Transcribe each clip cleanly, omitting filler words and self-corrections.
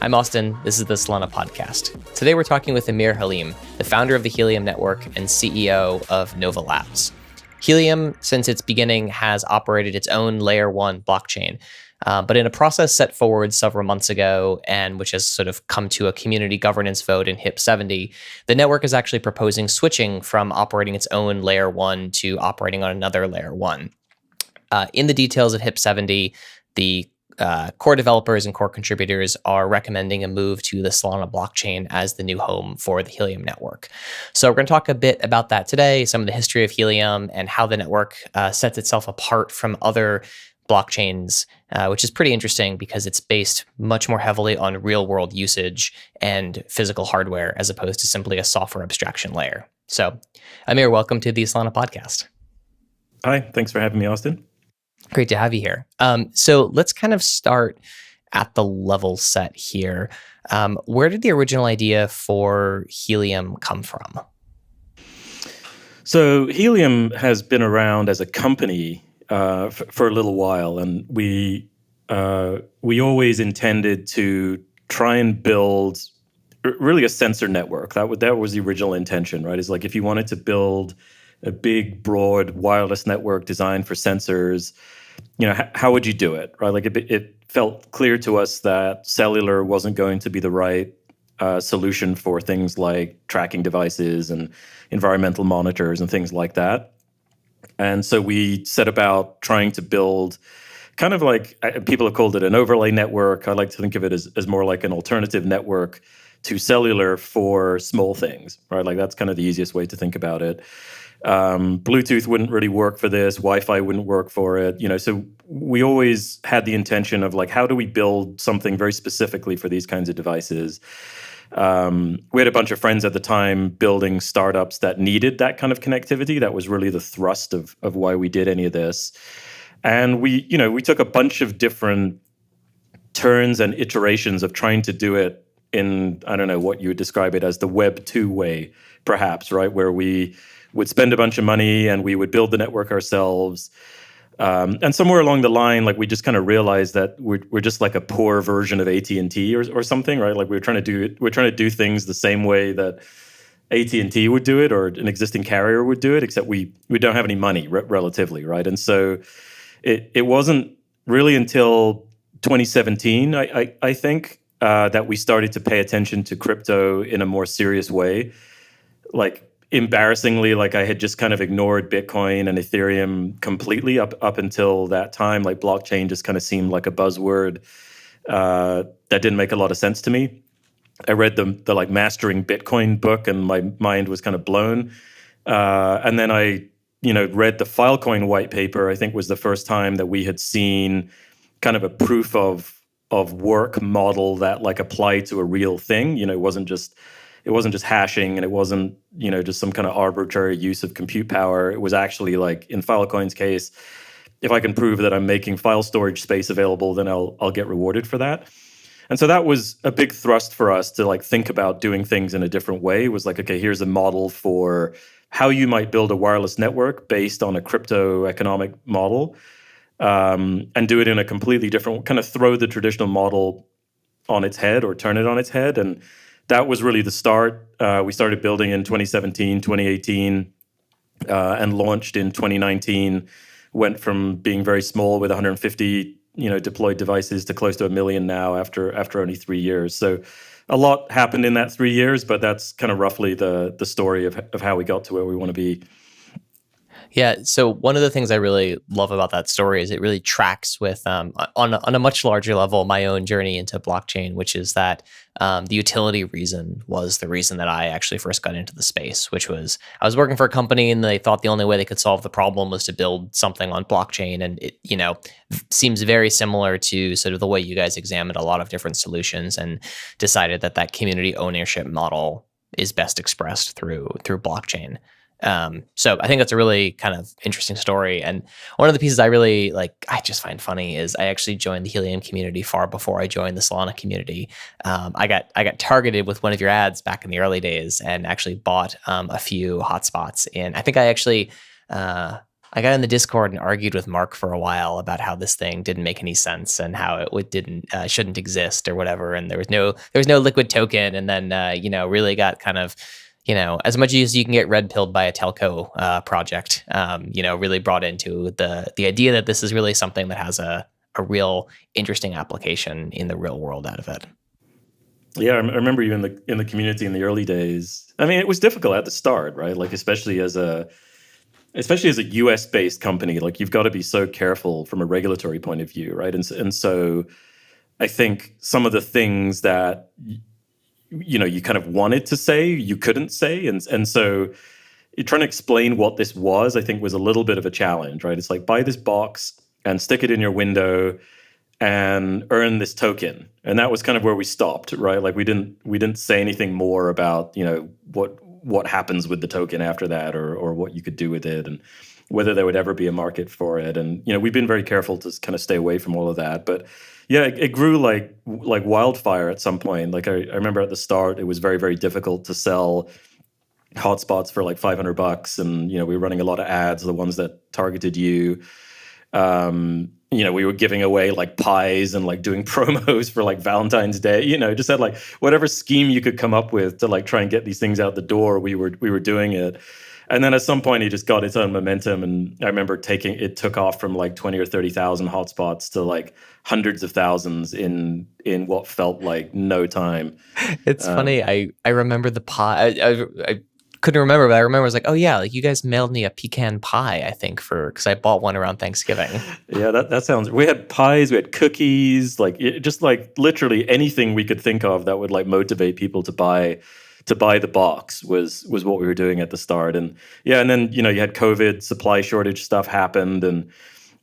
I'm Austin. This is the Solana podcast. Today we're talking with Amir Haleem, the founder of the Helium network and CEO of Nova Labs. Helium, since its beginning, has operated its own layer 1 blockchain, but in a process set forward several months ago and which has sort of come to a community governance vote in HIP 70, the network is actually proposing switching from operating its own layer 1 to operating on another layer 1. In the details of HIP 70, the core developers and core contributors are recommending a move to the Solana blockchain as the new home for the Helium network. So we're going to talk a bit about that today, some of the history of Helium and how the network sets itself apart from other blockchains, which is pretty interesting because it's based much more heavily on real-world usage and physical hardware as opposed to simply a software abstraction layer. So, Amir, welcome to the Solana podcast. Hi, thanks for having me, Austin. Great to have you here. So let's kind of start at the level set here. Where did the original idea for Helium come from? So Helium has been around as a company for a little while, and we always intended to try and build really a sensor network. That was the original intention, right? It's like if you wanted to build a big, broad wireless network designed for sensors, how would you do it, right? Like it felt clear to us that cellular wasn't going to be the right solution for things like tracking devices and environmental monitors and things like that. And so we set about trying to build kind of like, people have called it an overlay network. I like to think of it as more like an alternative network to cellular for small things, right? Like that's kind of the easiest way to think about it. Bluetooth wouldn't really work for this. Wi-Fi wouldn't work for it. So we always had the intention of like, how do we build something very specifically for these kinds of devices? We had a bunch of friends at the time building startups that needed that kind of connectivity. That was really the thrust of why we did any of this. And we took a bunch of different turns and iterations of trying to do it in, I don't know what you would describe it as, the Web 2 way, perhaps, right? Where we would spend a bunch of money and we would build the network ourselves. And somewhere along the line, like we just kind of realized that we're just like a poor version of AT&T or something, right? Like we're trying to do things the same way that AT&T would do it or an existing carrier would do it, except we don't have any money relatively, right? And so it wasn't really until 2017, I think, that we started to pay attention to crypto in a more serious way. Like, embarrassingly, like I had just kind of ignored Bitcoin and Ethereum completely up until that time. Like blockchain just kind of seemed like a buzzword that didn't make a lot of sense to me. I read the like Mastering Bitcoin book and my mind was kind of blown. And then I, read the Filecoin white paper. I think was the first time that we had seen kind of a proof of work model that like applied to a real thing. It wasn't just hashing and it wasn't, just some kind of arbitrary use of compute power. It was actually like in Filecoin's case, if I can prove that I'm making file storage space available, then I'll get rewarded for that. And so that was a big thrust for us to like think about doing things in a different way. It was like, okay, here's a model for how you might build a wireless network based on a crypto economic model, and do it in a completely different, kind of throw the traditional model on its head or turn it on its head. And that was really the start. We started building in 2017, 2018, and launched in 2019. Went from being very small with 150, deployed devices to close to 1 million now after only 3 years. So a lot happened in that 3 years, but that's kind of roughly the story of how we got to where we want to be. Yeah. So one of the things I really love about that story is it really tracks with, on a much larger level, my own journey into blockchain, which is that the utility reason was the reason that I actually first got into the space, which was I was working for a company and they thought the only way they could solve the problem was to build something on blockchain. And it, seems very similar to sort of the way you guys examined a lot of different solutions and decided that community ownership model is best expressed through blockchain. So I think that's a really kind of interesting story. And one of the pieces I really like, I just find funny is I actually joined the Helium community far before I joined the Solana community. I got targeted with one of your ads back in the early days and actually bought a few hotspots. And I think I got in the Discord and argued with Mark for a while about how this thing didn't make any sense and how it didn't shouldn't exist or whatever. And there was no liquid token. And then really got kind of, as much as you can get red pilled by a telco project, really brought into the idea that this is really something that has a real interesting application in the real world out of it. Yeah, I remember you in the community in the early days. I mean, it was difficult at the start, right? Like especially as a US based company, like you've got to be so careful from a regulatory point of view, right? And so I think some of the things that you kind of wanted to say you couldn't say, and so trying to explain what this was, I think, was a little bit of a challenge, right? It's like buy this box and stick it in your window and earn this token, and that was kind of where we stopped, right? Like we didn't say anything more about what happens with the token after that, or what you could do with it, and whether there would ever be a market for it. And we've been very careful to kind of stay away from all of that. But yeah, it grew like wildfire at some point. Like I remember at the start, it was very, very difficult to sell hotspots for like $500, and we were running a lot of ads, the ones that targeted you. We were giving away like pies and like doing promos for like Valentine's Day, just had like whatever scheme you could come up with to like try and get these things out the door. We were doing it. And then at some point it just got its own momentum. And I remember it took off from like 20 or 30,000 hotspots to like hundreds of thousands in what felt like no time. It's funny. I remember the pie. I couldn't remember, but I remember I was like, oh yeah, like you guys mailed me a pecan pie, I think, because I bought one around Thanksgiving. Yeah, that sounds. We had pies, we had cookies, just like literally anything we could think of that would like motivate people to buy the box was what we were doing at the start. And yeah, and then you had COVID, supply shortage stuff happened, and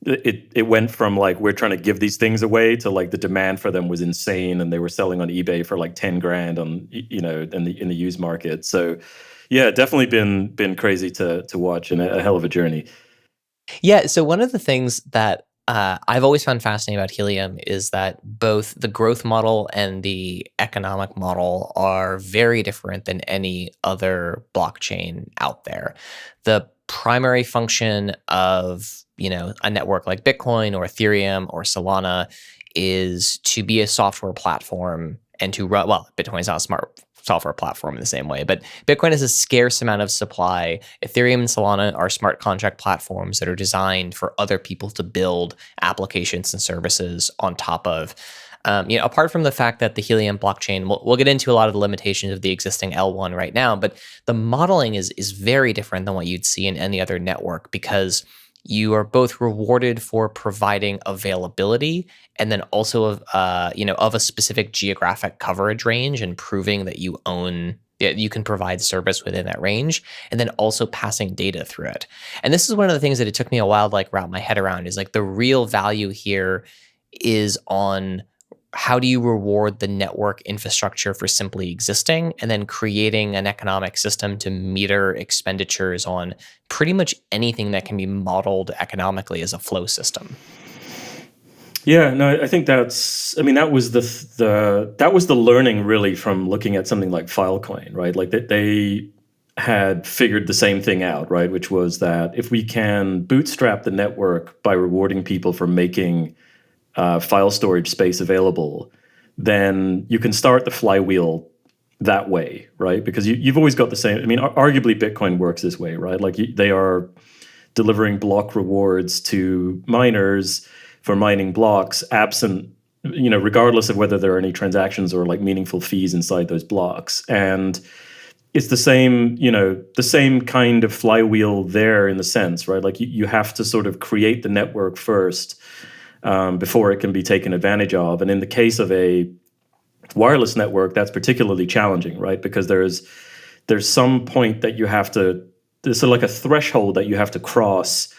it went from like we're trying to give these things away to like the demand for them was insane, and they were selling on eBay for like 10 grand on in the used market. So yeah, definitely been crazy to watch, and a hell of a journey. Yeah. So one of the things that I've always found fascinating about Helium is that both the growth model and the economic model are very different than any other blockchain out there. The primary function of a network like Bitcoin or Ethereum or Solana is to be a software platform and to run. Well, Bitcoin's not a smart software platform in the same way, but Bitcoin has a scarce amount of supply. Ethereum and Solana are smart contract platforms that are designed for other people to build applications and services on top of. Apart from the fact that the Helium blockchain, we'll get into a lot of the limitations of the existing L1 right now, but the modeling is very different than what you'd see in any other network, because you are both rewarded for providing availability and then also of a specific geographic coverage range and proving that you can provide service within that range, and then also passing data through it. And this is one of the things that it took me a while to like wrap my head around, is like the real value here is on how do you reward the network infrastructure for simply existing, and then creating an economic system to meter expenditures on pretty much anything that can be modeled economically as a flow system. Yeah, no, I think that was the learning really from looking at something like Filecoin, right? Like they had figured the same thing out, right? Which was that if we can bootstrap the network by rewarding people for making file storage space available, then you can start the flywheel that way, right? Because you've always got the same. I mean, arguably Bitcoin works this way, right? Like they are delivering block rewards to miners for mining blocks, absent, regardless of whether there are any transactions or like meaningful fees inside those blocks. And it's the same kind of flywheel there in the sense, right? Like you have to sort of create the network first before it can be taken advantage of. And in the case of a wireless network, that's particularly challenging, right? Because there's some point that there's sort of like a threshold that you have to cross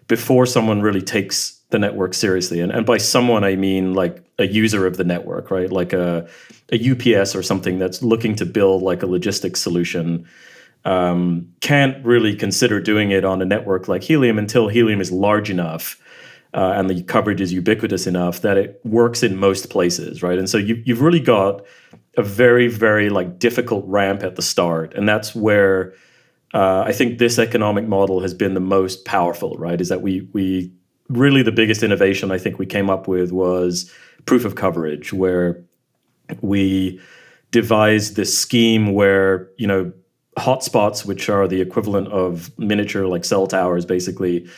before someone really takes the network seriously. And by someone, I mean like a user of the network, right? Like a UPS or something that's looking to build like a logistics solution. can't really consider doing it on a network like Helium until Helium is large enough and the coverage is ubiquitous enough that it works in most places, right? And so you've really got a very, very like difficult ramp at the start, and that's where I think this economic model has been the most powerful, right? Is that we really the biggest innovation I think we came up with was proof of coverage, where we devised this scheme where, hotspots, which are the equivalent of miniature like cell towers, basically,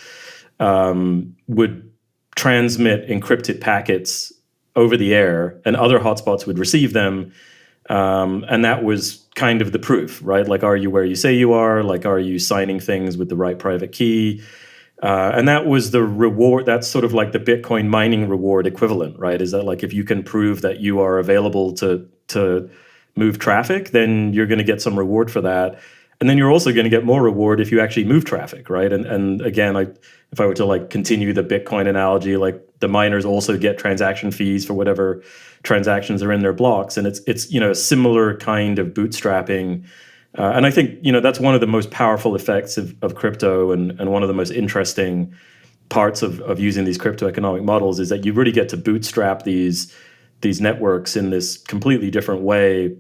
would transmit encrypted packets over the air, and other hotspots would receive them. And that was kind of the proof, right? Like, are you where you say you are? Like, are you signing things with the right private key? And that was the reward. That's sort of like the Bitcoin mining reward equivalent, right? Is that like if you can prove that you are available to move traffic, then you're going to get some reward for that. And then you're also going to get more reward if you actually move traffic, right? And again, if I were to like continue the Bitcoin analogy, like the miners also get transaction fees for whatever transactions are in their blocks, and it's a similar kind of bootstrapping. And I think that's one of the most powerful effects of crypto, and one of the most interesting parts of using these crypto economic models is that you really get to bootstrap these networks in this completely different way.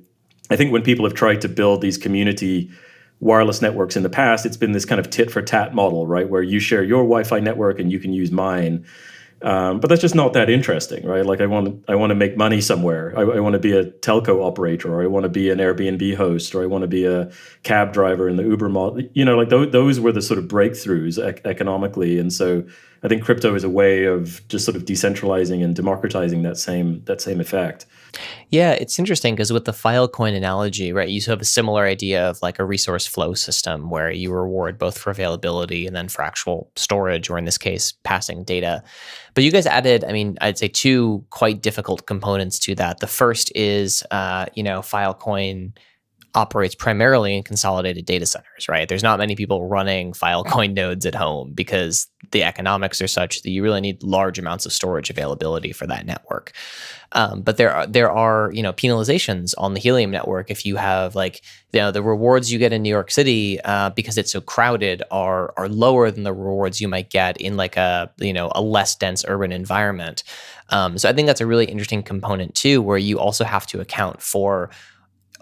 I think when people have tried to build these community wireless networks in the past, it's been this kind of tit for tat model, right? Where you share your Wi-Fi network and you can use mine. But that's just not that interesting, right? Like I want to make money somewhere. I want to be a telco operator, or I want to be an Airbnb host, or I want to be a cab driver in the Uber model. Like those were the sort of breakthroughs economically. And so I think crypto is a way of just sort of decentralizing and democratizing that same effect. Yeah, it's interesting because with the Filecoin analogy, right, you have a similar idea of like a resource flow system where you reward both for availability and then for actual storage, or in this case, passing data. But you guys added, I'd say two quite difficult components to that. The first is, Filecoin operates primarily in consolidated data centers, right? There's not many people running Filecoin nodes at home because the economics are such that you really need large amounts of storage availability for that network. But there are penalizations on the Helium network if you have the rewards you get in New York City because it's so crowded are lower than the rewards you might get in like a less dense urban environment. So I think that's a really interesting component too, where you also have to account for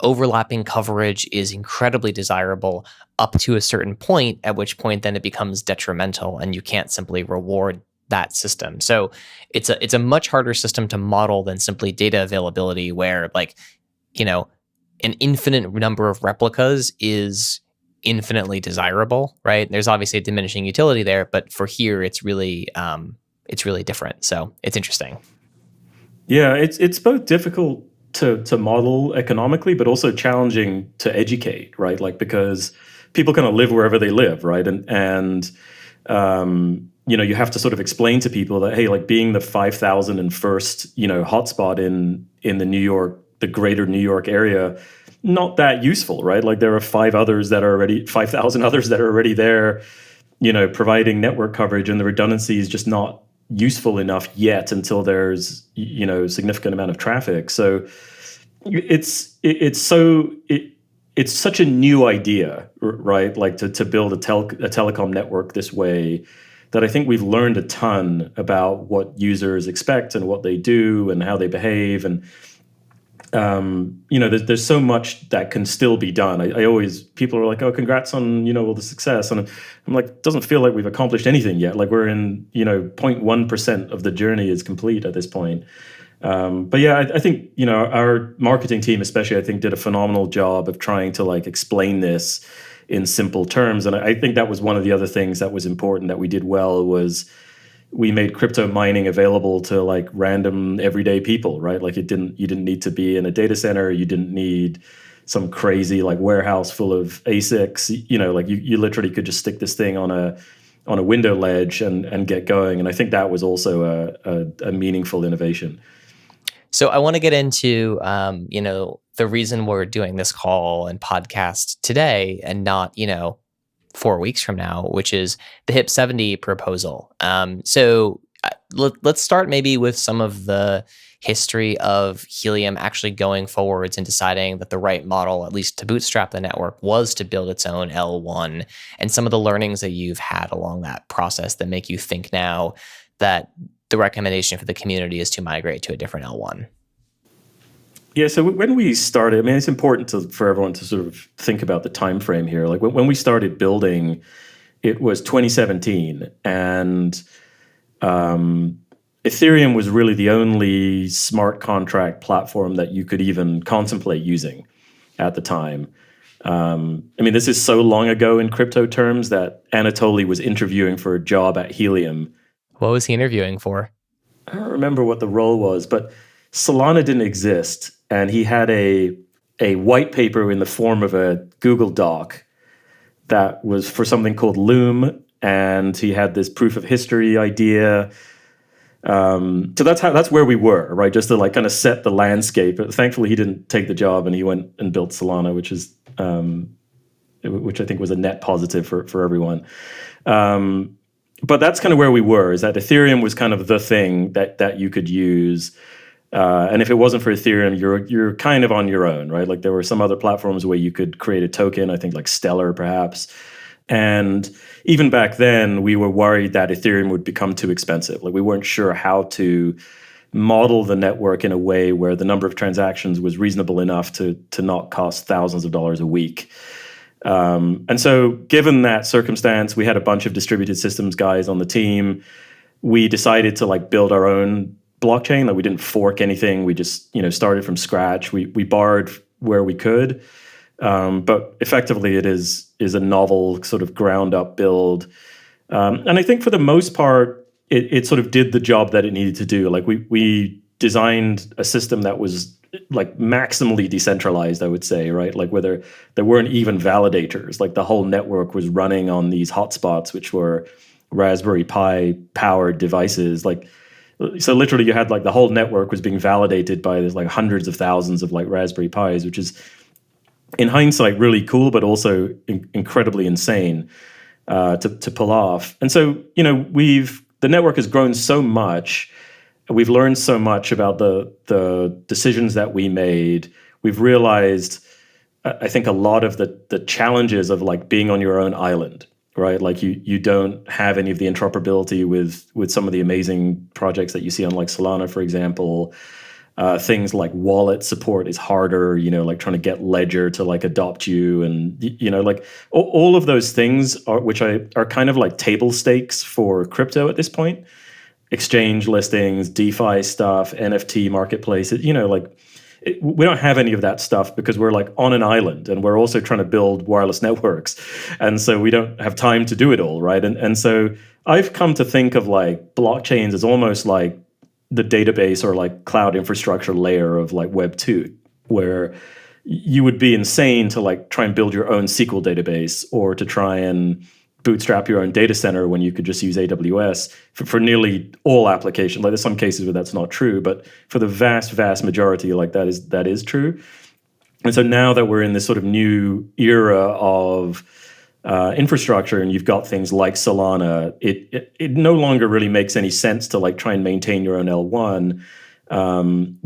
overlapping coverage is incredibly desirable up to a certain point, at which point then it becomes detrimental and you can't simply reward that system. So it's a much harder system to model than simply data availability, where an infinite number of replicas is infinitely desirable, right? There's obviously a diminishing utility there, but for here it's really different. So it's interesting. Yeah, it's both difficult to model economically, but also challenging to educate, right? Like, because people kind of live wherever they live, right? And you have to sort of explain to people that, hey, like being the 5,001st, hotspot in the greater New York area, not that useful, right? Like there are 5,000 others that are already there, providing network coverage, and the redundancy is just not useful enough yet until there's significant amount of traffic. So it's such a new idea, right? Like to build a telecom network this way, that I think we've learned a ton about what users expect and what they do and how they behave. And there's so much that can still be done. People are like, oh, congrats on all the success, and I'm like, it doesn't feel like we've accomplished anything yet. Like we're in 0.1% of the journey is complete at this point. But yeah, I think our marketing team especially, I think, did a phenomenal job of trying to like explain this in simple terms. And I think that was one of the other things that was important that we did well, was we made crypto mining available to like random everyday people, right? Like you didn't need to be in a data center. You didn't need some crazy like warehouse full of ASICs. Like you literally could just stick this thing on a window ledge and get going. And I think that was also a meaningful innovation. So I want to get into, the reason we're doing this call and podcast today and not, 4 weeks from now, which is the HIP 70 proposal. So let's start maybe with some of the history of Helium actually going forwards and deciding that the right model, at least to bootstrap the network, was to build its own L1, and some of the learnings that you've had along that process that make you think now that the recommendation for the community is to migrate to a different L1? Yeah, so when we started, I mean, it's important for everyone to sort of think about the time frame here. Like when we started building, it was 2017, and Ethereum was really the only smart contract platform that you could even contemplate using at the time. I mean, this is so long ago in crypto terms that Anatoly was interviewing for a job at Helium. What was he interviewing for? I don't remember what the role was, but Solana didn't exist, and he had a white paper in the form of a Google Doc that was for something called Loom, and he had this proof of history idea. So that's where we were, right? Just to like kind of set the landscape. But thankfully, he didn't take the job, and he went and built Solana, which I think was a net positive for everyone. But that's kind of where we were. Is that Ethereum was kind of the thing that you could use. And if it wasn't for Ethereum, you're kind of on your own, right? Like there were some other platforms where you could create a token, I think like Stellar perhaps. And even back then, we were worried that Ethereum would become too expensive. Like we weren't sure how to model the network in a way where the number of transactions was reasonable enough to not cost thousands of dollars a week. And so given that circumstance, we had a bunch of distributed systems guys on the team. We decided to like build our own blockchain. Like we didn't fork anything. We just, started from scratch. We borrowed where we could. But effectively it is a novel sort of ground up build. And I think for the most part, it sort of did the job that it needed to do. Like we designed a system that was like maximally decentralized, I would say, right? Like whether there weren't even validators, like the whole network was running on these hotspots, which were Raspberry Pi powered devices. So literally you had like the whole network was being validated by there's like hundreds of thousands of like Raspberry Pis, which is in hindsight really cool, but also incredibly insane to pull off. And so, the network has grown so much. We've learned so much about the decisions that we made. We've realized, I think, a lot of the challenges of like being on your own island, right? Like you don't have any of the interoperability with some of the amazing projects that you see on like Solana, for example. Things like wallet support is harder, like trying to get Ledger to like adopt you, and like all of those things which are kind of like table stakes for crypto at this point. Exchange listings, DeFi stuff, NFT marketplaces, we don't have any of that stuff because we're like on an island and we're also trying to build wireless networks. And so we don't have time to do it all, right? And so I've come to think of like blockchains as almost like the database or like cloud infrastructure layer of like Web 2, where you would be insane to like try and build your own SQL database or to try and bootstrap your own data center when you could just use AWS for nearly all applications. Like there's some cases where that's not true, but for the vast majority, like that is true. And so now that we're in this sort of new era of infrastructure, and you've got things like Solana, it no longer really makes any sense to like try and maintain your own L1,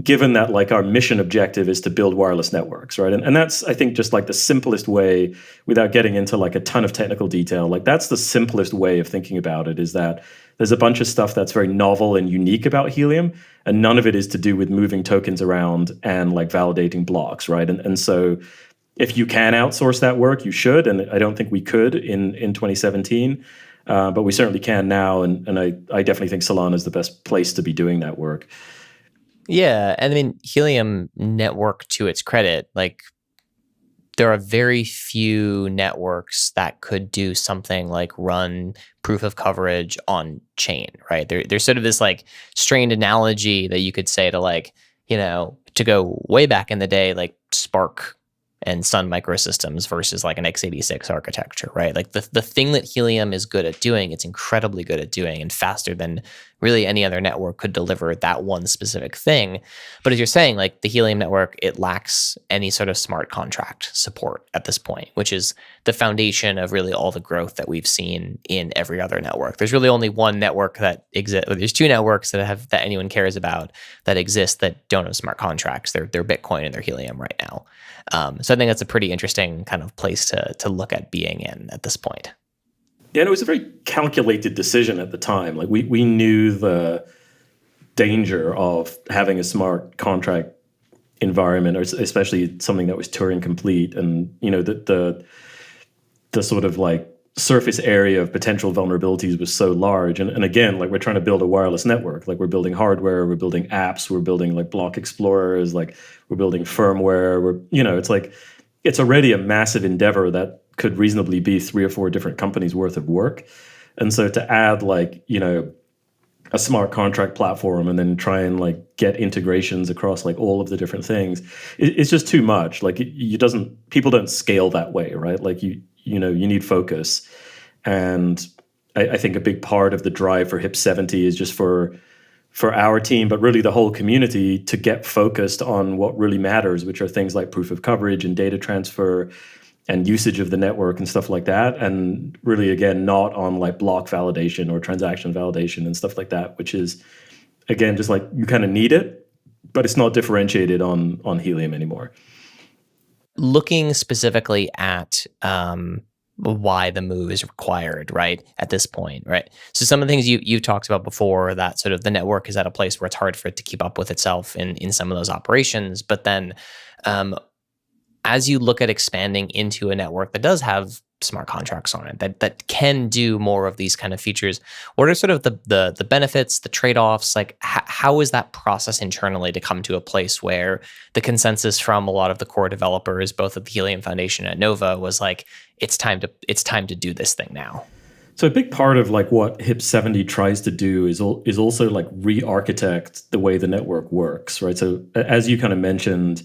given that like our mission objective is to build wireless networks, right? And that's, I think, just like the simplest way, without getting into like a ton of technical detail, like that's the simplest way of thinking about it, is that there's a bunch of stuff that's very novel and unique about Helium, and none of it is to do with moving tokens around and like validating blocks, right? And so if you can outsource that work, you should. And I don't think we could in 2017, but we certainly can now. And I definitely think Solana is the best place to be doing that work. Yeah. And I mean, Helium network, to its credit, like there are very few networks that could do something like run proof of coverage on chain, right? There's sort of this like strained analogy that you could say to like, to go way back in the day, like Spark and Sun Microsystems versus like an x86 architecture, right? Like the thing that Helium is good at doing, it's incredibly good at doing and faster than really any other network could deliver that one specific thing. But as you're saying, like the Helium network, it lacks any sort of smart contract support at this point, which is the foundation of really all the growth that we've seen in every other network. There's really only one network that exists. There's two networks that anyone cares about that exist that don't have smart contracts. They're Bitcoin and they're Helium right now. So I think that's a pretty interesting kind of place to look at being in at this point. Yeah, and it was a very calculated decision at the time. Like we knew the danger of having a smart contract environment, or especially something that was Turing complete, and the sort of like surface area of potential vulnerabilities was so large. And again, like we're trying to build a wireless network. Like we're building hardware, we're building apps, we're building like block explorers, like we're building firmware. It's like it's already a massive endeavor that could reasonably be 3 or 4 different companies worth of work. And so to add like, a smart contract platform and then try and like get integrations across like all of the different things, it's just too much. Like people don't scale that way, right? Like you need focus. And I think a big part of the drive for HIP 70 is just for our team, but really the whole community, to get focused on what really matters, which are things like proof of coverage and data transfer and usage of the network and stuff like that. And really, again, not on like block validation or transaction validation and stuff like that, which is, again, just like you kind of need it, but it's not differentiated on Helium anymore. Looking specifically at why the move is required, right, at this point, right? So some of the things you've talked about before, that sort of the network is at a place where it's hard for it to keep up with itself in some of those operations. But then as you look at expanding into a network that does have smart contracts on it, that can do more of these kind of features, what are sort of the benefits, the trade-offs? Like how is that process internally to come to a place where the consensus from a lot of the core developers, both at the Helium Foundation and at Nova, was like, it's time to do this thing now? So a big part of like what HIP 70 tries to do is also like re-architect the way the network works, right? So as you kind of mentioned,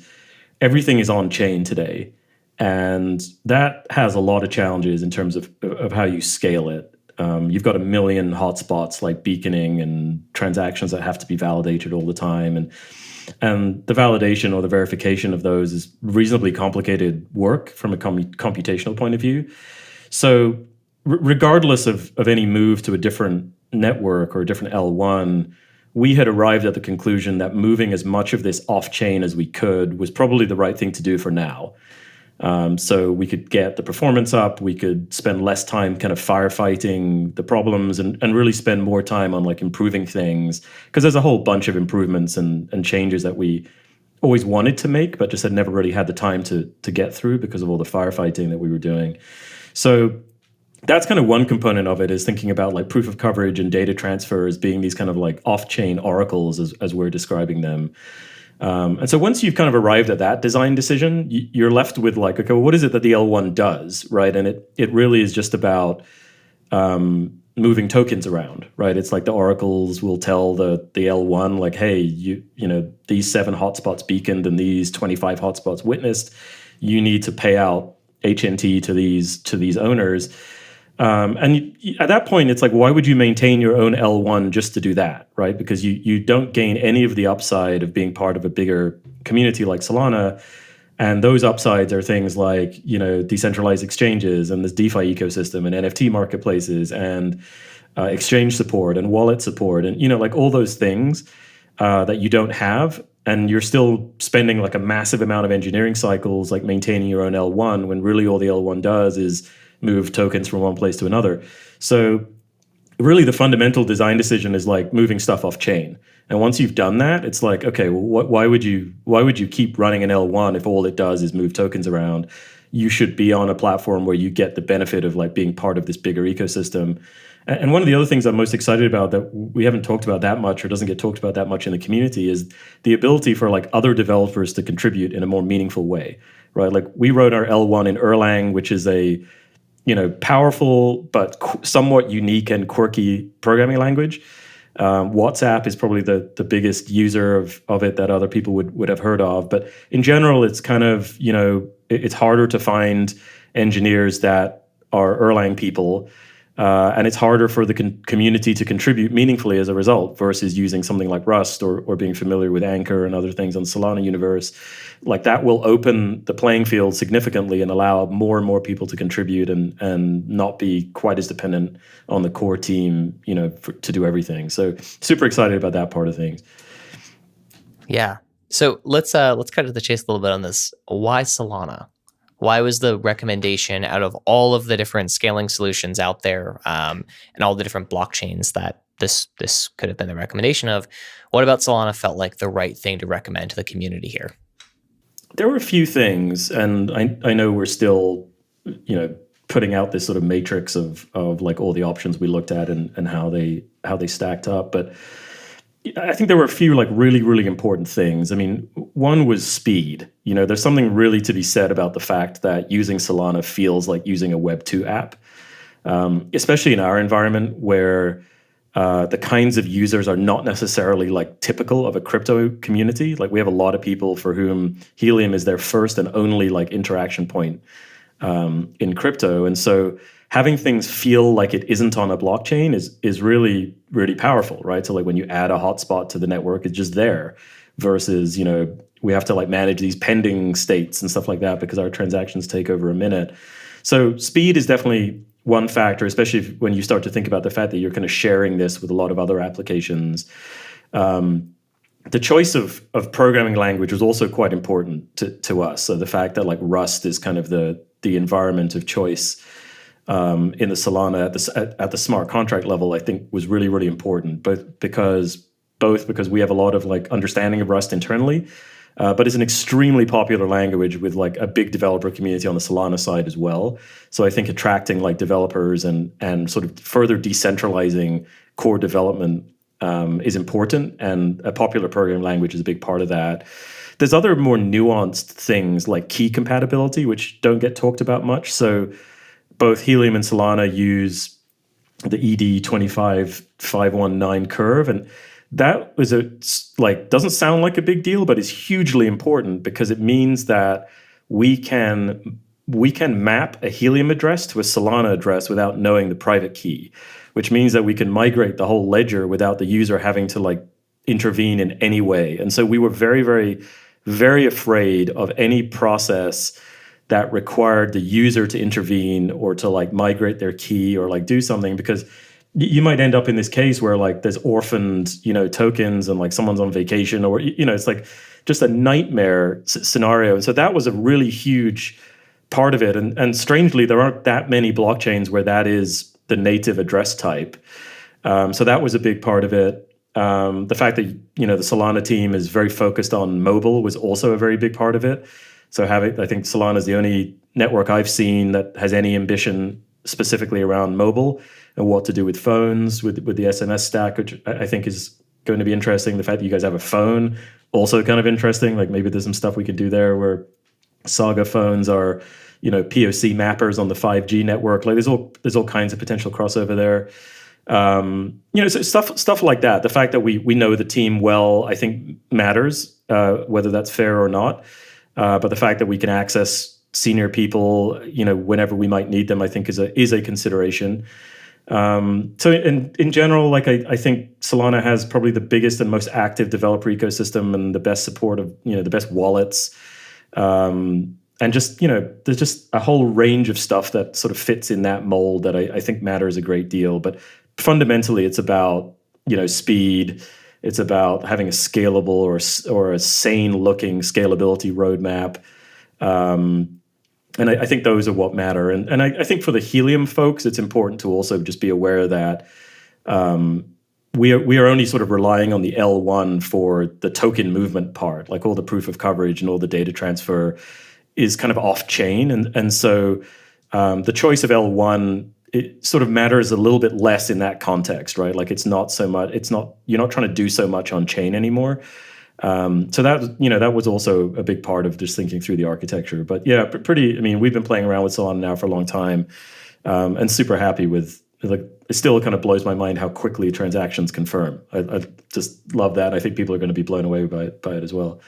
everything is on chain today, and that has a lot of challenges in terms of how you scale it. You've got a million hotspots like beaconing and transactions that have to be validated all the time, and the validation or the verification of those is reasonably complicated work from a computational point of view. So regardless of any move to a different network or a different L1, we had arrived at the conclusion that moving as much of this off-chain as we could was probably the right thing to do for now. So we could get the performance up, we could spend less time kind of firefighting the problems and really spend more time on like improving things, because there's a whole bunch of improvements and changes that we always wanted to make, but just had never really had the time to get through because of all the firefighting that we were doing. So that's kind of one component of it, is thinking about like proof of coverage and data transfer as being these kind of like off-chain oracles as we're describing them. And so once you've kind of arrived at that design decision, you're left with like, okay, well, what is it that the L1 does, right? And it really is just about moving tokens around, right? It's like the oracles will tell the L1 like, hey, you know, these 7 hotspots beaconed and these 25 hotspots witnessed, you need to pay out HNT to these owners. And at that point, it's like, why would you maintain your own L1 just to do that, right? Because you don't gain any of the upside of being part of a bigger community like Solana. And those upsides are things like, you know, decentralized exchanges and this DeFi ecosystem and NFT marketplaces and exchange support and wallet support and, you know, like all those things that you don't have. And you're still spending like a massive amount of engineering cycles, like maintaining your own L1, when really all the L1 does is move tokens from one place to another. So really the fundamental design decision is like moving stuff off chain. And once you've done that, it's like, okay, well, why would you keep running an L1 if all it does is move tokens around? You should be on a platform where you get the benefit of like being part of this bigger ecosystem. And one of the other things I'm most excited about that we haven't talked about that much or doesn't get talked about that much in the community is the ability for like other developers to contribute in a more meaningful way, right? Like we wrote our L1 in Erlang, which is a, you know, powerful but somewhat unique and quirky programming language. WhatsApp is probably the biggest user of it that other people would have heard of. But in general, it's kind of, you know, it's harder to find engineers that are Erlang people. And it's harder for the community to contribute meaningfully as a result versus using something like Rust or being familiar with Anchor and other things on Solana universe. Like that will open the playing field significantly and allow more and more people to contribute and not be quite as dependent on the core team, to do everything. So super excited about that part of things. Yeah. So let's cut to the chase a little bit on this. Why Solana? Why was the recommendation out of all of the different scaling solutions out there, and all the different blockchains that this could have been the recommendation of? What about Solana felt like the right thing to recommend to the community here? There were a few things, and I know we're still, putting out this sort of matrix of like all the options we looked at and how they stacked up, but I think there were a few like really, really important things. I mean, one was speed. There's something really to be said about the fact that using Solana feels like using a Web 2 app, especially in our environment where the kinds of users are not necessarily like typical of a crypto community. Like we have a lot of people for whom Helium is their first and only like interaction point in crypto. And so having things feel like it isn't on a blockchain is really, really powerful, right? So like when you add a hotspot to the network, it's just there versus, we have to like manage these pending states and stuff like that because our transactions take over a minute. So speed is definitely one factor, especially when you start to think about the fact that you're kind of sharing this with a lot of other applications. The choice of programming language was also quite important to us. So the fact that like Rust is kind of the environment of choice in the Solana at the smart contract level, I think was really, really important, both because we have a lot of like understanding of Rust internally, but it's an extremely popular language with like a big developer community on the Solana side as well. So I think attracting like developers and sort of further decentralizing core development is important, and a popular programming language is a big part of that. There's other more nuanced things like key compatibility, which don't get talked about much. So both Helium and Solana use the ED25519 curve, and that was doesn't sound like a big deal, but it's hugely important because it means that we can map a Helium address to a Solana address without knowing the private key, which means that we can migrate the whole ledger without the user having to like intervene in any way. And so we were very, very, very afraid of any process that required the user to intervene or to like migrate their key or like do something, because you might end up in this case where like there's orphaned, tokens and like someone's on vacation or, it's like just a nightmare scenario. And so that was a really huge part of it. And strangely, there aren't that many blockchains where that is the native address type. So that was a big part of it. The fact that, the Solana team is very focused on mobile was also a very big part of it. So I think Solana is the only network I've seen that has any ambition specifically around mobile and what to do with phones, with the SMS stack, which I think is going to be interesting. The fact that you guys have a phone, also kind of interesting. Like maybe there's some stuff we could do there where Saga phones are, POC mappers on the 5G network. Like there's all kinds of potential crossover there. So stuff like that. The fact that we know the team well, I think matters, whether that's fair or not. But the fact that we can access senior people, whenever we might need them, I think is a consideration. So in general, like I think Solana has probably the biggest and most active developer ecosystem and the best support of, the best wallets. And just, there's just a whole range of stuff that sort of fits in that mold that I think matters a great deal. But fundamentally, it's about, speed. It's about having a scalable or a sane-looking scalability roadmap. And I think those are what matter. And I think for the Helium folks, it's important to also just be aware that we are only sort of relying on the L1 for the token movement part, like all the proof of coverage and all the data transfer is kind of off-chain. And so the choice of L1, it sort of matters a little bit less in that context, right? Like you're not trying to do so much on chain anymore. So that was also a big part of just thinking through the architecture. But yeah, we've been playing around with Solana now for a long time, and super happy with, like, it still kind of blows my mind how quickly transactions confirm. I just love that. I think people are going to be blown away by it as well.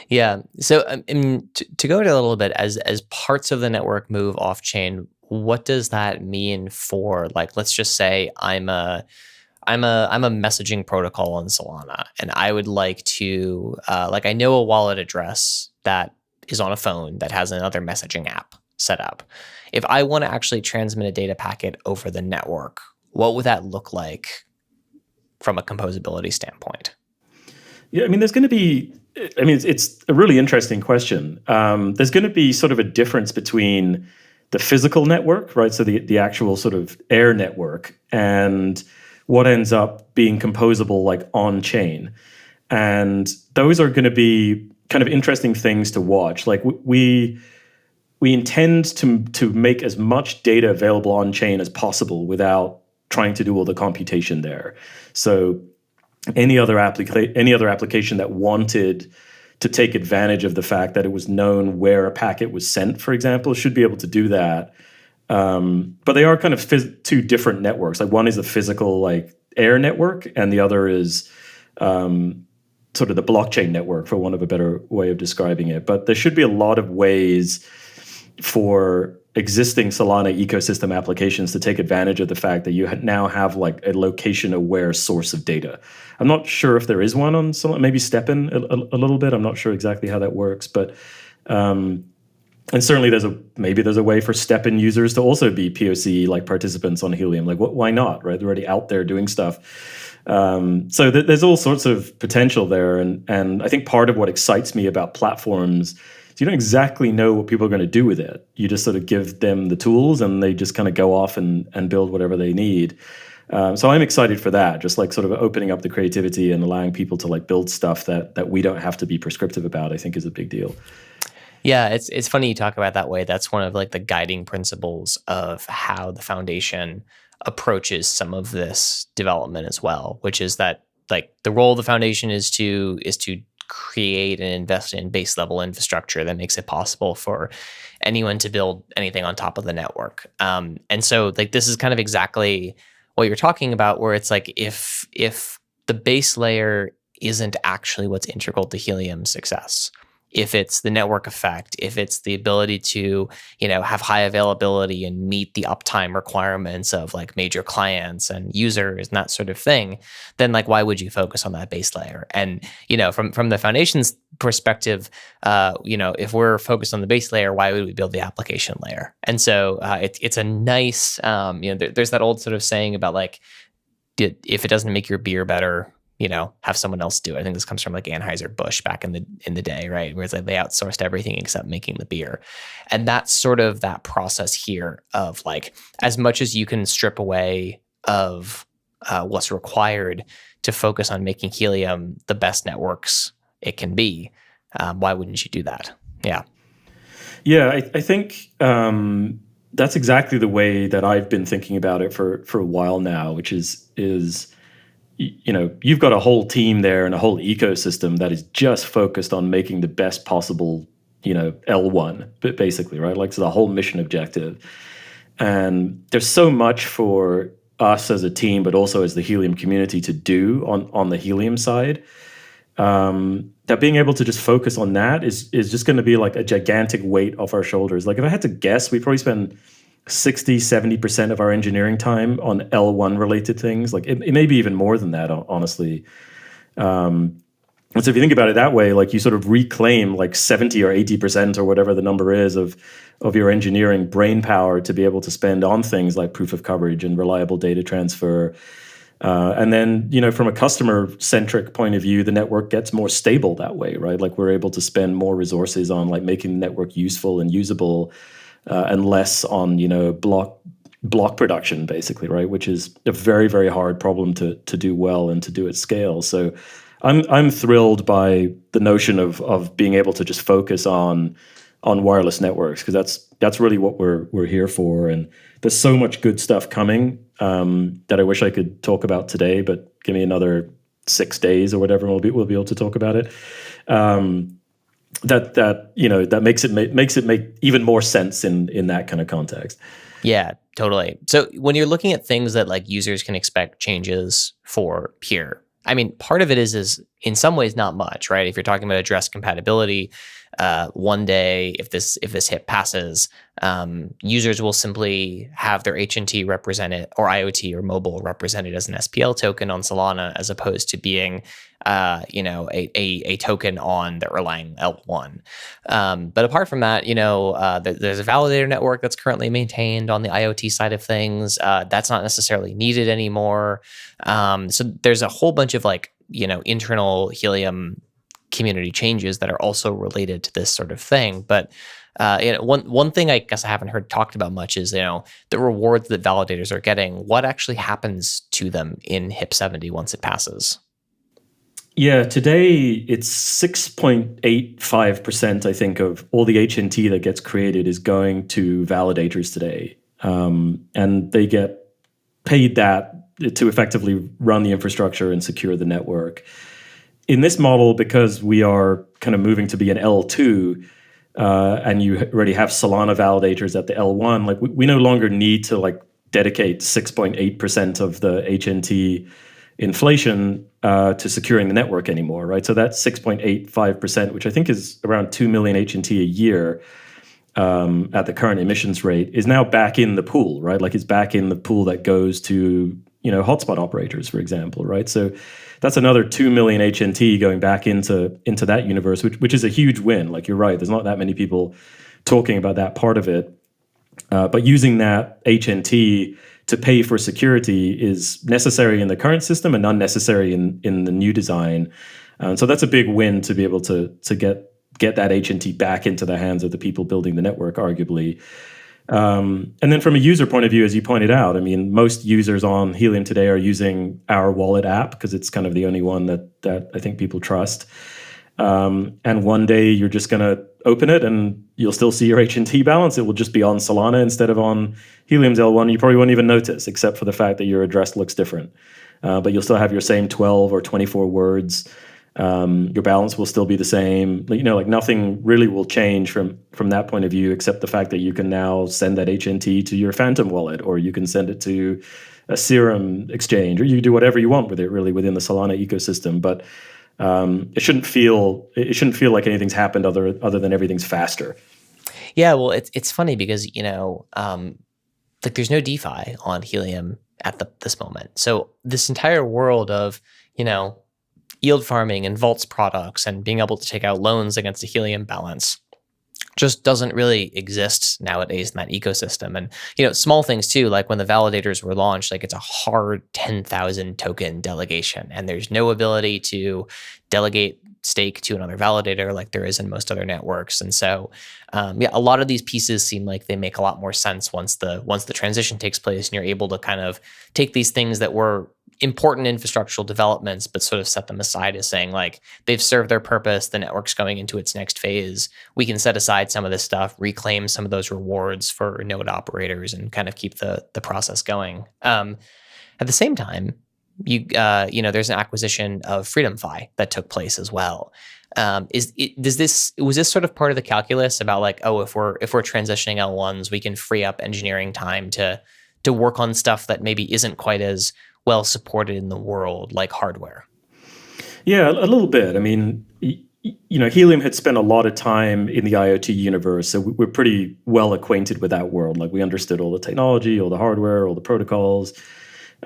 Yeah. So to go to a little bit, as parts of the network move off chain, what does that mean for, like, let's just say I'm a messaging protocol on Solana, and I would like to like, I know a wallet address that is on a phone that has another messaging app set up. If I want to actually transmit a data packet over the network, what would that look like from a composability standpoint? Yeah, I mean, there's going to be, I mean, it's a really interesting question. There's going to be sort of a difference between the physical network, right? So the actual sort of air network, and what ends up being composable like on chain. And those are going to be kind of interesting things to watch. Like we intend to make as much data available on chain as possible without trying to do all the computation there. So any other application that wanted to take advantage of the fact that it was known where a packet was sent, for example, should be able to do that. But they are kind of two different networks. Like one is a physical like air network, and the other is sort of the blockchain network, for want of a better way of describing it. But there should be a lot of ways for existing Solana ecosystem applications to take advantage of the fact that you now have like a location-aware source of data. I'm not sure if there is one on Solana. Maybe STEPN a little bit. I'm not sure exactly how that works, but and certainly there's a way for STEPN users to also be POC like participants on Helium. Like, why not, right? They're already out there doing stuff. So there's all sorts of potential there. And I think part of what excites me about platforms is you don't exactly know what people are going to do with it. You just sort of give them the tools and they just kind of go off and build whatever they need. So I'm excited for that, just like sort of opening up the creativity and allowing people to like build stuff that we don't have to be prescriptive about, I think is a big deal. Yeah, it's funny you talk about it that way. That's one of like the guiding principles of how the foundation approaches some of this development as well, which is that like the role of the foundation is to create and invest in base level infrastructure that makes it possible for anyone to build anything on top of the network. And so like this is kind of exactly what you're talking about, where it's like if the base layer isn't actually what's integral to Helium's success, if it's the network effect, if it's the ability to, have high availability and meet the uptime requirements of like major clients and users and that sort of thing, then like, why would you focus on that base layer? And, from the foundation's perspective, if we're focused on the base layer, why would we build the application layer? And so it's a nice, there's that old sort of saying about like, if it doesn't make your beer better, have someone else do it. I think this comes from like Anheuser-Busch back in the day, right? Where it's like they outsourced everything except making the beer. And that's sort of that process here of like, as much as you can strip away of what's required to focus on making Helium the best networks it can be, why wouldn't you do that? Yeah. Yeah, I think that's exactly the way that I've been thinking about it for a while now, which is you've got a whole team there and a whole ecosystem that is just focused on making the best possible, L1, basically, right? Like, so the whole mission objective. And there's so much for us as a team, but also as the Helium community to do on the Helium side, that being able to just focus on that is just going to be like a gigantic weight off our shoulders. Like, if I had to guess, we probably spend 60-70% of our engineering time on L1 related things. Like it may be even more than that, honestly. And so if you think about it that way, like you sort of reclaim like 70 or 80% or whatever the number is of your engineering brain power to be able to spend on things like proof of coverage and reliable data transfer. And then, from a customer-centric point of view, the network gets more stable that way, right? Like we're able to spend more resources on like making the network useful and usable, and less on, block production, basically, right? Which is a very, very hard problem to do well and to do at scale. So I'm thrilled by the notion of being able to just focus on wireless networks, because that's really what we're here for. And there's so much good stuff coming that I wish I could talk about today, but give me another 6 days or whatever, and we'll be able to talk about it. That makes it make even more sense in that kind of context. Yeah, totally. So when you're looking at things that like users can expect changes for here, I mean, part of it is in some ways not much, right? If you're talking about address compatibility, one day, if this HIP passes, users will simply have their HNT represented, or IoT or mobile represented as an SPL token on Solana, as opposed to being a token on the Erlang L1. But apart from that, there's a validator network that's currently maintained on the IoT side of things. That's not necessarily needed anymore. So there's a whole bunch of internal Helium community changes that are also related to this sort of thing. But one thing I guess I haven't heard talked about much is the rewards that validators are getting. What actually happens to them in HIP 70 once it passes? Yeah, today it's 6.85%, I think, of all the HNT that gets created is going to validators today. And they get paid that to effectively run the infrastructure and secure the network. In this model, because we are kind of moving to be an L2, and you already have Solana validators at the L1, we no longer need to dedicate 6.8% of the HNT inflation to securing the network anymore, right? So that's 6.85%, which I think is around 2 million HNT a year at the current emissions rate, is now back in the pool, right? It's back in the pool that goes to hotspot operators, for example, right? So that's another 2 million HNT going back into that universe, which is a huge win. You're right, there's not that many people talking about that part of it. But using that HNT to pay for security is necessary in the current system and unnecessary in the new design. So that's a big win to be able to get that HNT back into the hands of the people building the network, arguably. And then from a user point of view, as you pointed out, I mean, most users on Helium today are using our wallet app because it's kind of the only one that I think people trust. And one day you're just going to open it and you'll still see your HNT balance. It will just be on Solana instead of on Helium's L1. You probably won't even notice, except for the fact that your address looks different. But you'll still have your same 12 or 24 words. Your balance will still be the same. Nothing really will change from that point of view, except the fact that you can now send that HNT to your Phantom wallet, or you can send it to a Serum exchange, or you can do whatever you want with it, really, within the Solana ecosystem. But it shouldn't feel like anything's happened other than everything's faster. Yeah, well, it's funny because there's no DeFi on Helium at this moment. So this entire world of yield farming and vaults products and being able to take out loans against a Helium balance just doesn't really exist nowadays in that ecosystem. And small things too, like when the validators were launched, it's a hard 10,000 token delegation, and there's no ability to delegate stake to another validator like there is in most other networks. And so a lot of these pieces seem like they make a lot more sense once the transition takes place, and you're able to kind of take these things that were important infrastructural developments, but sort of set them aside as saying they've served their purpose, the network's going into its next phase. We can set aside some of this stuff, reclaim some of those rewards for node operators, and kind of keep the process going. At the same time, there's an acquisition of FreedomFi that took place as well. Was this sort of part of the calculus about if we're transitioning L1s, we can free up engineering time to work on stuff that maybe isn't quite as well supported in the world, like hardware? Yeah, a little bit. I mean, Helium had spent a lot of time in the IoT universe, so we're pretty well acquainted with that world. We understood all the technology, all the hardware, all the protocols.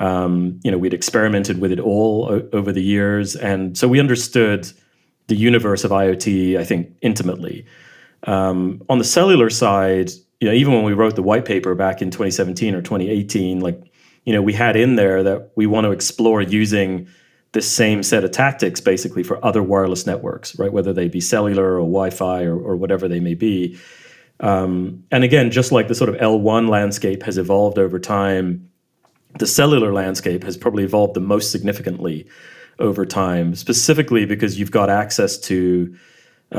We'd experimented with it all over the years, and so we understood the universe of IoT, I think, intimately. On the cellular side, even when we wrote the white paper back in 2017 or 2018, we had in there that we want to explore using this same set of tactics basically for other wireless networks, right? Whether they be cellular or Wi-Fi or whatever they may be. And again, just like the sort of L1 landscape has evolved over time, the cellular landscape has probably evolved the most significantly over time, specifically because you've got access to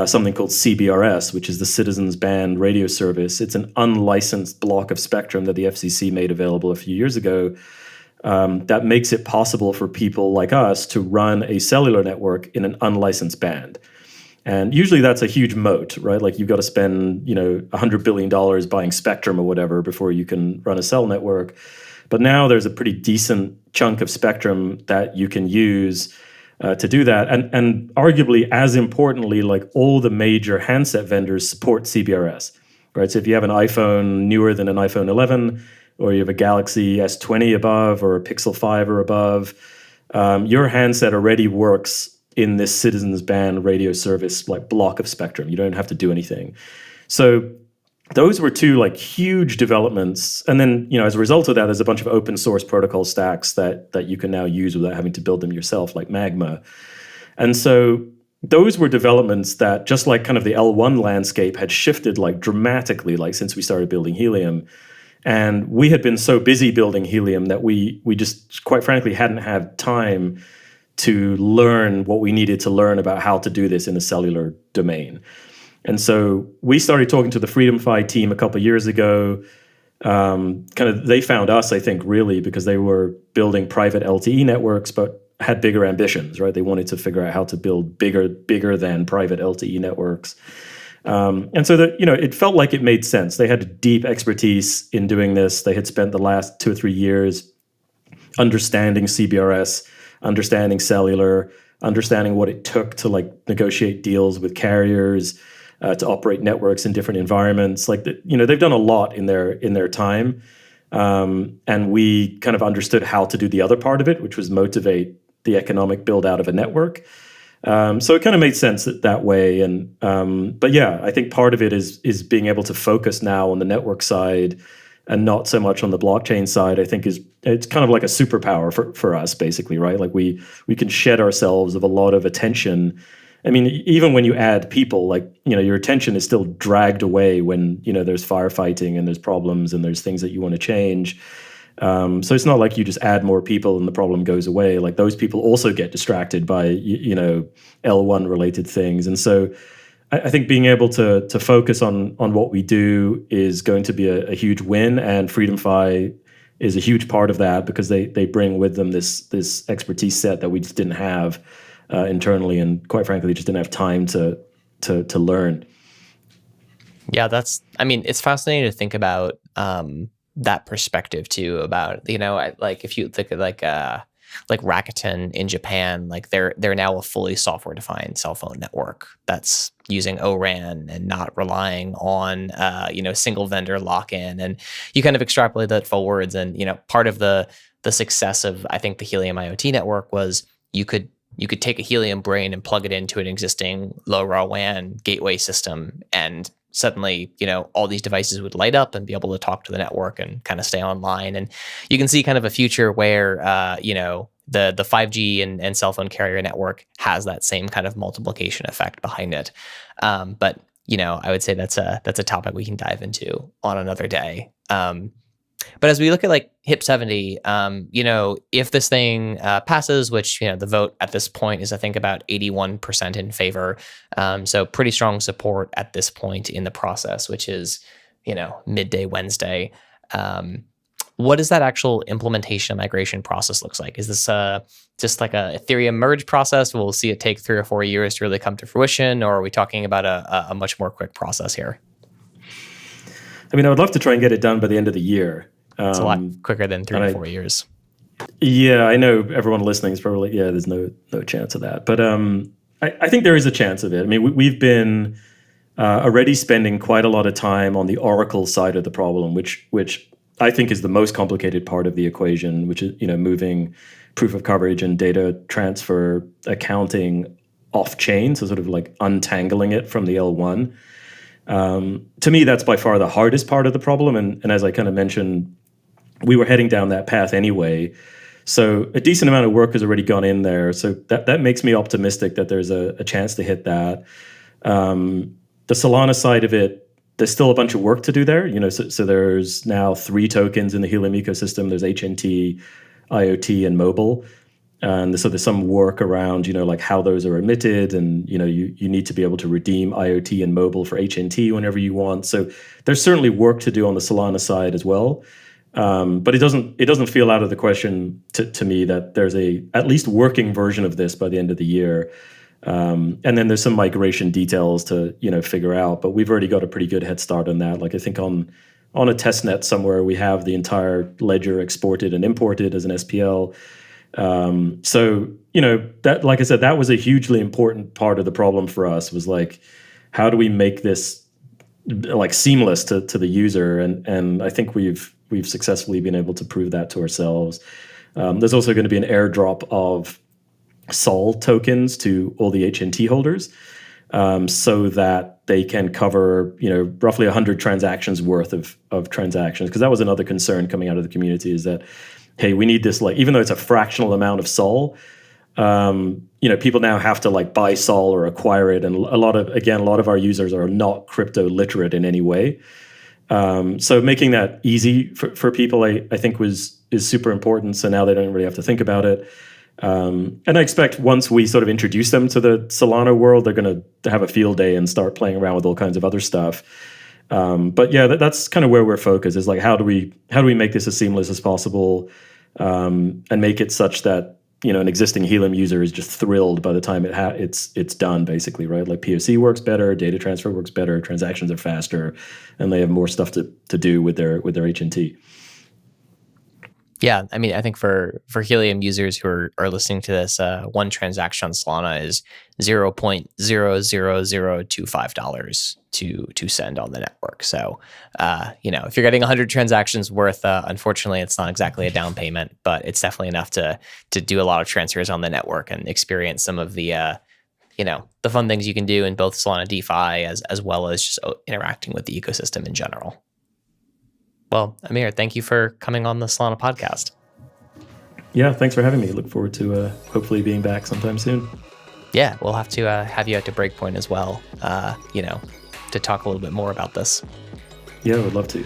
something called CBRS, which is the Citizens Band Radio Service. It's an unlicensed block of spectrum that the FCC made available a few years ago that makes it possible for people like us to run a cellular network in an unlicensed band. And usually that's a huge moat, right? You've got to spend, $100 billion buying spectrum or whatever before you can run a cell network. But now there's a pretty decent chunk of spectrum that you can use to do that. And arguably as importantly, like all the major handset vendors support CBRS, right? So if you have an iPhone newer than an iPhone 11, or you have a Galaxy S20 above or a Pixel 5 or above, your handset already works in this citizens band radio service like block of spectrum. You don't have to do anything. So those were two like huge developments. And then, as a result of that, there's a bunch of open source protocol stacks that you can now use without having to build them yourself, like Magma. And so those were developments that, just like kind of the L1 landscape, had shifted like dramatically, like since we started building Helium. And we had been so busy building Helium that we just, quite frankly, hadn't had time to learn what we needed to learn about how to do this in a cellular domain. And so we started talking to the FreedomFi team a couple of years ago. They found us, I think, really because they were building private LTE networks, but had bigger ambitions, right? They wanted to figure out how to build bigger than private LTE networks. And so that, it felt like it made sense. They had deep expertise in doing this. They had spent the last 2 or 3 years understanding CBRS, understanding cellular, understanding what it took to like negotiate deals with carriers, to operate networks in different environments. Like, they've done a lot in their time. And we kind of understood how to do the other part of it, which was motivate the economic build out of a network. So it kind of made sense that way. And but yeah, I think part of it is being able to focus now on the network side and not so much on the blockchain side. I think it's kind of like a superpower for us, basically, right? Like we can shed ourselves of a lot of attention. I mean, even when you add people, like, your attention is still dragged away when, there's firefighting and there's problems and there's things that you want to change. So it's not like you just add more people and the problem goes away. Like those people also get distracted by, L1 related things. And so I think being able to focus on what we do is going to be a huge win. And FreedomFi is a huge part of that because they bring with them this expertise set that we just didn't have internally, and quite frankly, just didn't have time to learn. Yeah, it's fascinating to think about that perspective too. About like if you think of like Rakuten in Japan, like they're now a fully software defined cell phone network that's using ORAN and not relying on single vendor lock in, and you kind of extrapolate that forwards, and part of the success of, I think, the Helium IoT network was you could take a Helium brain and plug it into an existing LoRaWAN gateway system, and suddenly, all these devices would light up and be able to talk to the network and kind of stay online. And you can see kind of a future where, the 5G and cell phone carrier network has that same kind of multiplication effect behind it. But I would say that's a topic we can dive into on another day. But as we look at like HIP 70, if this thing passes, which, the vote at this point is, I think, about 81% in favor. So pretty strong support at this point in the process, which is, midday Wednesday. What does that actual implementation and migration process looks like? Is this just like a Ethereum merge process? We'll see it take 3 or 4 years to really come to fruition, or are we talking about a much more quick process here? I mean, I would love to try and get it done by the end of the year. It's a lot quicker than 3 or 4 years. Yeah, I know everyone listening is probably like, there's no chance of that. But I think there is a chance of it. I mean, we've been already spending quite a lot of time on the Oracle side of the problem, which I think is the most complicated part of the equation, which is, moving proof of coverage and data transfer accounting off chain, so sort of like untangling it from the L1. To me, that's by far the hardest part of the problem. And as I kind of mentioned, we were heading down that path anyway. So a decent amount of work has already gone in there. So that makes me optimistic that there's a chance to hit that. The Solana side of it, there's still a bunch of work to do there. So there's now 3 tokens in the Helium ecosystem. There's HNT, IoT, and mobile. And so there's some work around, like how those are emitted, and, you need to be able to redeem IoT and mobile for HNT whenever you want. So there's certainly work to do on the Solana side as well. But it doesn't feel out of the question to me that there's at least working version of this by the end of the year. And then there's some migration details to, figure out, but we've already got a pretty good head start on that. Like I think on a testnet somewhere, we have the entire ledger exported and imported as an SPL. So, that, like I said, that was a hugely important part of the problem for us, was like, how do we make this like seamless to the user? And I think we've successfully been able to prove that to ourselves. There's also going to be an airdrop of Sol tokens to all the HNT holders, so that they can cover, roughly 100 transactions worth of transactions. Because that was another concern coming out of the community, is that, hey, we need this, like, even though it's a fractional amount of Sol, people now have to like buy Sol or acquire it. And a lot of our users are not crypto literate in any way. So making that easy for people, I think is super important. So now they don't really have to think about it. And I expect once we sort of introduce them to the Solana world, they're going to have a field day and start playing around with all kinds of other stuff. But yeah, that's kind of where we're focused, is like, how do we make this as seamless as possible, and make it such that, an existing Helium user is just thrilled by the time it's done, basically, right? Like POC works better, data transfer works better, transactions are faster, and they have more stuff to do with their HNT. Yeah, I mean, I think for Helium users who are listening to this, one transaction on Solana is $0.00025 to send on the network. So, if you're getting 100 transactions worth, unfortunately, it's not exactly a down payment, but it's definitely enough to do a lot of transfers on the network and experience some of the the fun things you can do in both Solana DeFi as well as just interacting with the ecosystem in general. Well, Amir, thank you for coming on the Solana podcast. Yeah, thanks for having me. Look forward to hopefully being back sometime soon. Yeah, we'll have to have you out to Breakpoint as well, to talk a little bit more about this. Yeah, I would love to.